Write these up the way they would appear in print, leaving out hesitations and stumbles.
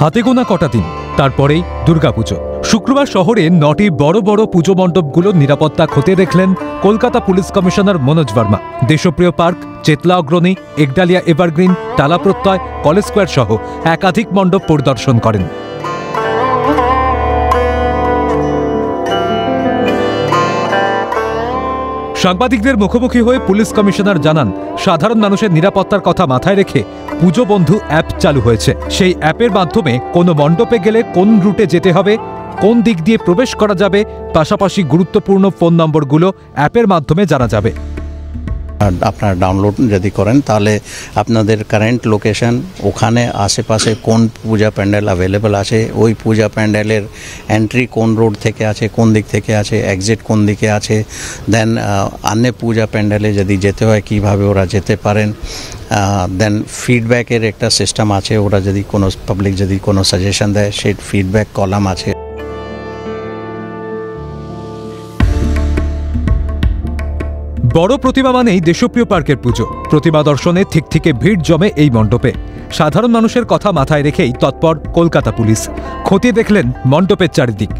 হাতে গোনা কটা দিন, তারপরেই দুর্গাপুজো। শুক্রবার শহরে 9টি বড় বড় পুজো মণ্ডপগুলোর নিরাপত্তা খতিয়ে দেখলেন কলকাতা পুলিশ কমিশনার মনোজ ভার্মা। দেশপ্রিয় পার্ক, চেতলা অগ্রণী, একডালিয়া এভারগ্রিন, টালা প্রত্যয়, কলেজ স্কোয়ার সহ একাধিক মণ্ডপ পরিদর্শন করেন। সাংবাদিকদের মুখোমুখি হয়ে পুলিশ কমিশনার জানান, সাধারণ মানুষের নিরাপত্তার কথা মাথায় রেখে পুজো বন্ধু অ্যাপ চালু হয়েছে। সেই অ্যাপের মাধ্যমে কোনো মণ্ডপে গেলে কোন রুটে যেতে হবে, কোন দিক দিয়ে প্রবেশ করা যাবে, পাশাপাশি গুরুত্বপূর্ণ ফোন নম্বরগুলো অ্যাপের মাধ্যমে জানা যাবে। আপনারা ডাউনলোড যদি করেন তাহলে আপনাদের কারেন্ট লোকেশন, ওখানে আশেপাশে কোন পূজা প্যান্ডেল অ্যাভেলেবল আছে, ওই পূজা প্যান্ডেলের এন্ট্রি কোন রোড থেকে আছে, কোন দিক থেকে আছে, এক্সিট কোন দিকে আছে, দেন অন্য পূজা প্যান্ডেলে যদি যেতে হয় কীভাবে ওরা যেতে পারেন, দেন ফিডব্যাকের একটা সিস্টেম আছে। ওরা যদি কোনো পাবলিক যদি কোনো সাজেশন দেয় সেই ফিডব্যাক কলাম আছে। বড় প্রতিমা মানেই দেশপ্রিয় পার্কের পুজো। প্রতিমা দর্শনে থেকে ভিড় জমে এই মণ্ডপে। সাধারণ মানুষের কথা মাথায় রেখেই তৎপর কলকাতা পুলিশ। খতিয়ে দেখলেন মণ্ডপের চারিদিক।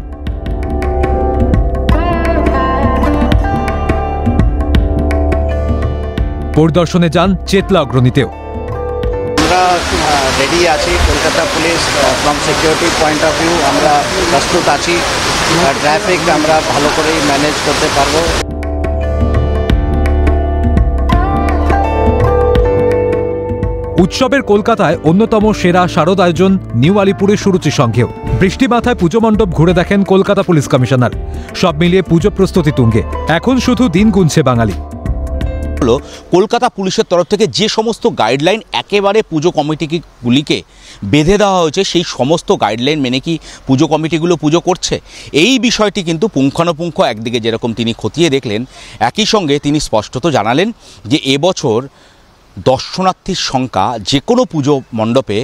পরিদর্শনে যান চেতলা অগ্রণীতেও। আমরা রেডি আছি, Kolkata police from security point of view আমরা প্রস্তুত আছি। ট্রাফিক আমরা ভালো করেই ম্যানেজ করতে পারবো। উৎসবের কলকাতায় অন্যতম সেরা শারদ আয়োজন নিউ আলিপুরের সুরুচি সংঘেও। বৃষ্টি মাথায় পুজো মণ্ডপ ঘুরে দেখেন কলকাতা পুলিশ কমিশনার। সব মিলিয়ে পুজো প্রস্তুতি তুঙ্গে। এখন শুধু দিন গুনছে বাঙালি। কলকাতা পুলিশের তরফ থেকে যে সমস্ত গাইডলাইন একেবারে পুজো কমিটিগুলিকে বেঁধে দেওয়া হয়েছে, সেই সমস্ত গাইডলাইন মেনে কি পুজো কমিটিগুলো পুজো করছে, এই বিষয়টি কিন্তু পুঙ্খানুপুঙ্খ একদিকে যেরকম তিনি খতিয়ে দেখলেন, একই সঙ্গে তিনি স্পষ্টত জানালেন যে এবছর দর্শনার্থীর সংখ্যা যে কোনো পুজো মণ্ডপে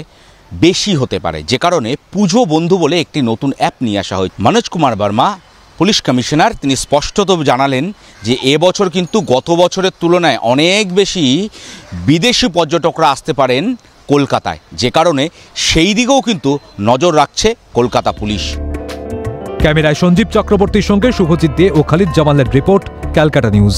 বেশি হতে পারে, যে কারণে পুজো বন্ধু বলে একটি নতুন অ্যাপ নিয়ে আসা হয়েছে। মনোজ কুমার ভার্মা, পুলিশ কমিশনার, তিনি স্পষ্টত জানালেন যে এবছর কিন্তু গত বছরের তুলনায় অনেক বেশি বিদেশি পর্যটকরা আসতে পারেন কলকাতায়, যে কারণে সেই দিকেও কিন্তু নজর রাখছে কলকাতা পুলিশ। ক্যামেরায় সঞ্জীব চক্রবর্তীর সঙ্গে শুভজিৎ দে ও খালিদ জামালের রিপোর্ট, ক্যালকাটা নিউজ।